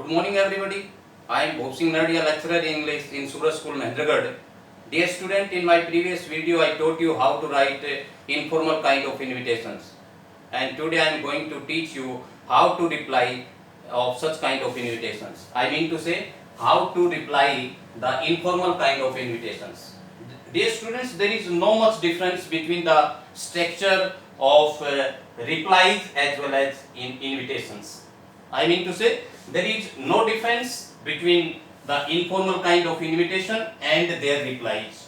Good morning everybody. I am Bhop Singh Nardia, lecturer in English in Suraj School, Mahendragarh. Dear student, in my previous video I taught you how to write informal kind of invitations. And today I am going to teach you how to reply of such kind of invitations. I mean to say how to reply the informal kind of invitations. Dear students, there is no much difference between the structure of replies as well as in invitations. I mean to say there is no difference between the informal kind of invitation and their replies.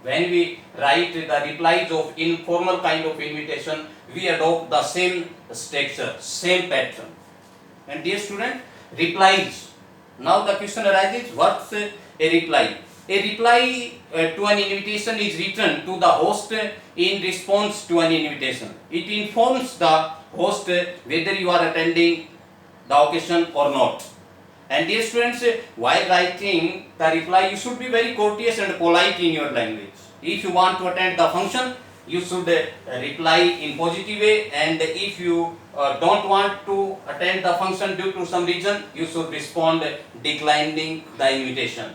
When we write the replies of informal kind of invitation, we adopt the same structure, same pattern. And dear student, replies. Now the question arises, what's a reply? A reply to an invitation is written to the host in response to an invitation. It informs the host whether you are attending the occasion or not. And dear students, while writing the reply, you should be very courteous and polite in your language. If you want to attend the function, you should reply in positive way, and if you don't want to attend the function due to some reason, you should respond declining the invitation.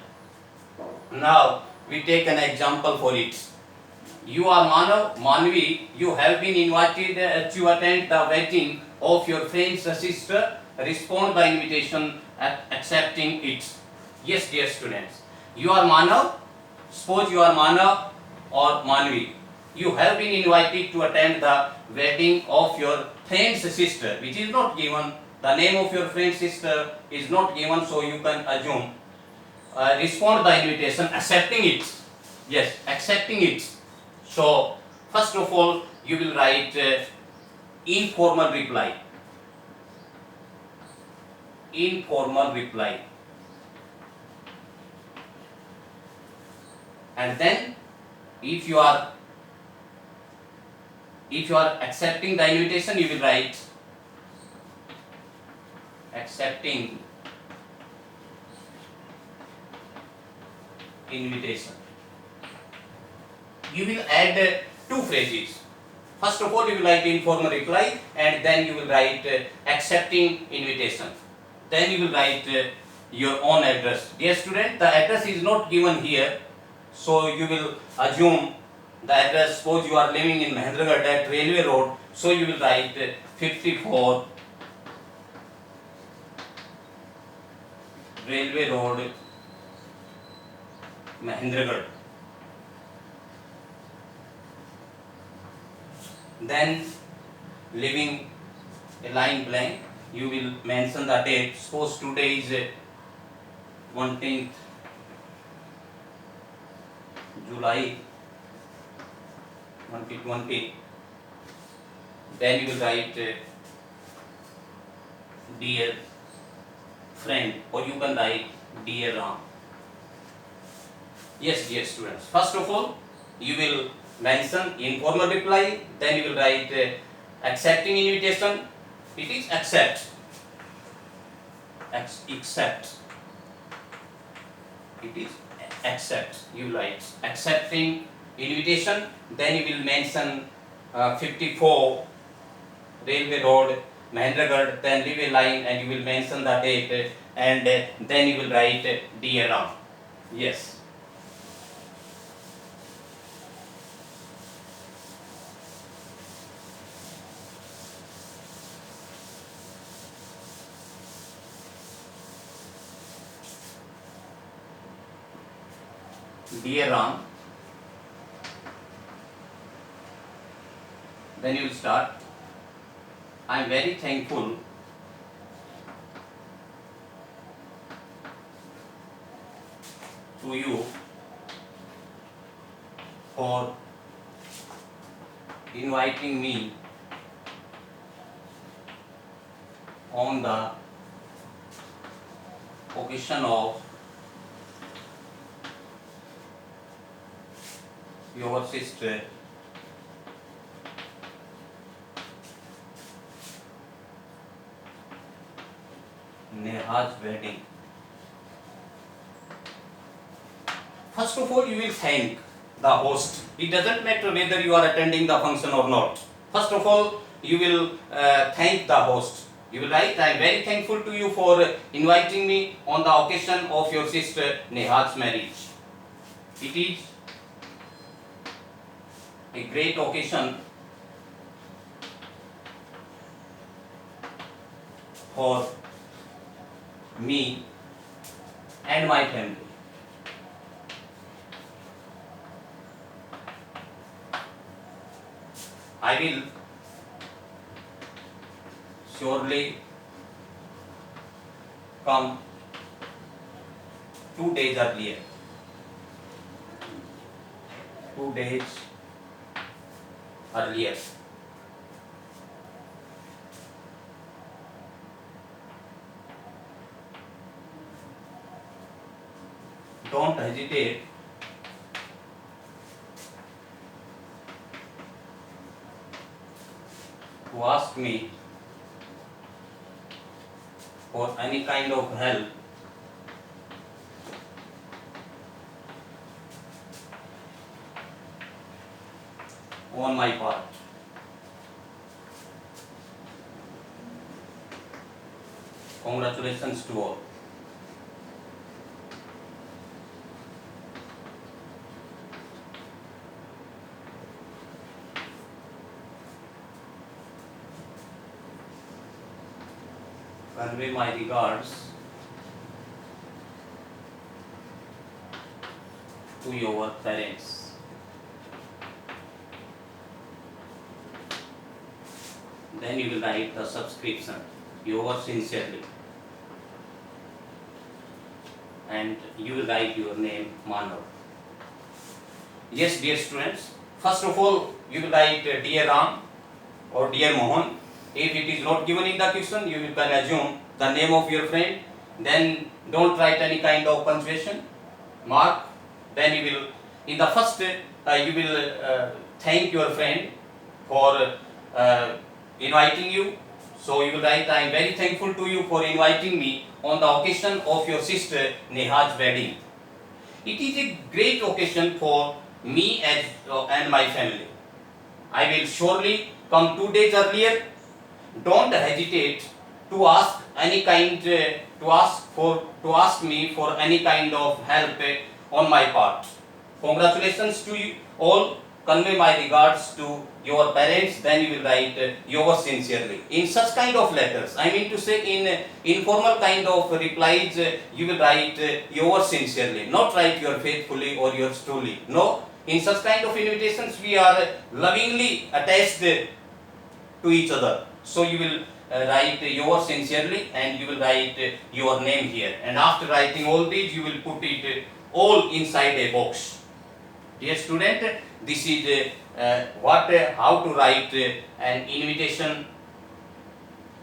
Now we take an example for it. You are Manvi, you have been invited to attend the wedding of your friend's sister. Respond the invitation accepting it. Yes, dear students. You are Manav. Suppose you are Manav or Manvi. You have been invited to attend the wedding of your friend's sister, which is not given. The name of your friend's sister is not given, so you can assume. Respond the invitation accepting it. Yes, accepting it. So, first of all, you will write informal reply. Informal reply. And then, if you are accepting the invitation, you will write accepting invitation. You will add two phrases. First of all, you will write informal reply, and then you will write accepting invitation. Then you will write your own address. Dear student, the address is not given here, so you will assume the address. Suppose you are living in Mahendragarh at Railway Road, so you will write 54 Railway Road, Mahendragarh. Then leaving a line blank, you will mention the date. Suppose today is 19th July 2020. Then you will write dear friend, or you can write dear Ram. Yes, dear students. First of all, you will mention informal reply. Then you will write accepting invitation. It is accept. Accept. It is accept. You write accepting invitation. Then you will mention 54 Railway Road, Mahendragarh. Then leave a line and you will mention the date, and then you will write dear Ram. Yes. Dear Ram. Then you will start. I am very thankful to you for inviting me on the occasion of your sister Neha's wedding. First of all, you will thank the host. It doesn't matter whether you are attending the function or not. First of all, you will thank the host. You will write, I am very thankful to you for inviting me on the occasion of your sister Neha's marriage. It is a great occasion for me and my family. I will surely come 2 days earlier. 2 days earlier. Don't hesitate to ask me for any kind of help on my part. Congratulations to all. Convey my regards to your parents. Then you will write the subscription, yours sincerely, and you will write your name, Manav. Yes, dear students, first of all, you will write dear Ram or dear Mohan. If it is not given in the question, you can assume the name of your friend. Then don't write any kind of punctuation mark. Then you will, in the first, you will thank your friend for inviting you. So you will write, I am very thankful to you for inviting me on the occasion of your sister Neha's wedding. It is a great occasion for me and my family. I will surely come 2 days earlier. Don't hesitate to ask any kind to ask me for any kind of help on my part. Congratulations to you all. Convey my regards to your parents. Then you will write yours sincerely. In such kind of letters, I mean to say in informal kind of replies, you will write yours sincerely, not write your faithfully or yours truly. No, in such kind of invitations we are lovingly attached to each other. So you will write yours sincerely and you will write your name here. And after writing all these, you will put it all inside a box. Dear student, this is how to write an invitation,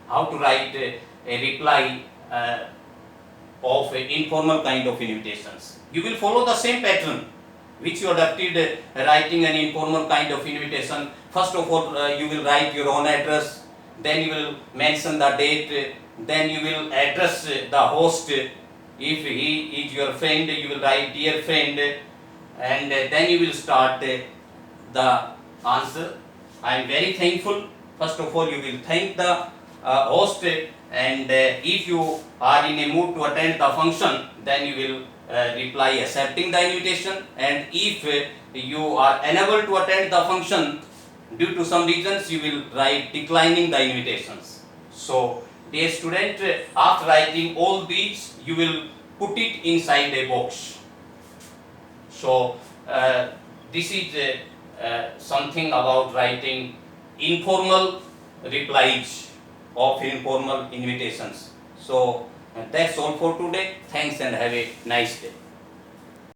how to write a reply of informal kind of invitations. You will follow the same pattern which you adopted writing an informal kind of invitation. First of all, you will write your own address, then you will mention the date, then you will address the host. If he is your friend, you will write dear friend, and then you will start the answer. I am very thankful. First of all, you will thank the host, and if you are in a mood to attend the function, then you will reply accepting the invitation. And if you are unable to attend the function due to some reasons, you will write declining the invitations. So, dear student, after writing all these, you will put it inside a box. So, this is something about writing informal replies of informal invitations. So, that's all for today. Thanks and have a nice day.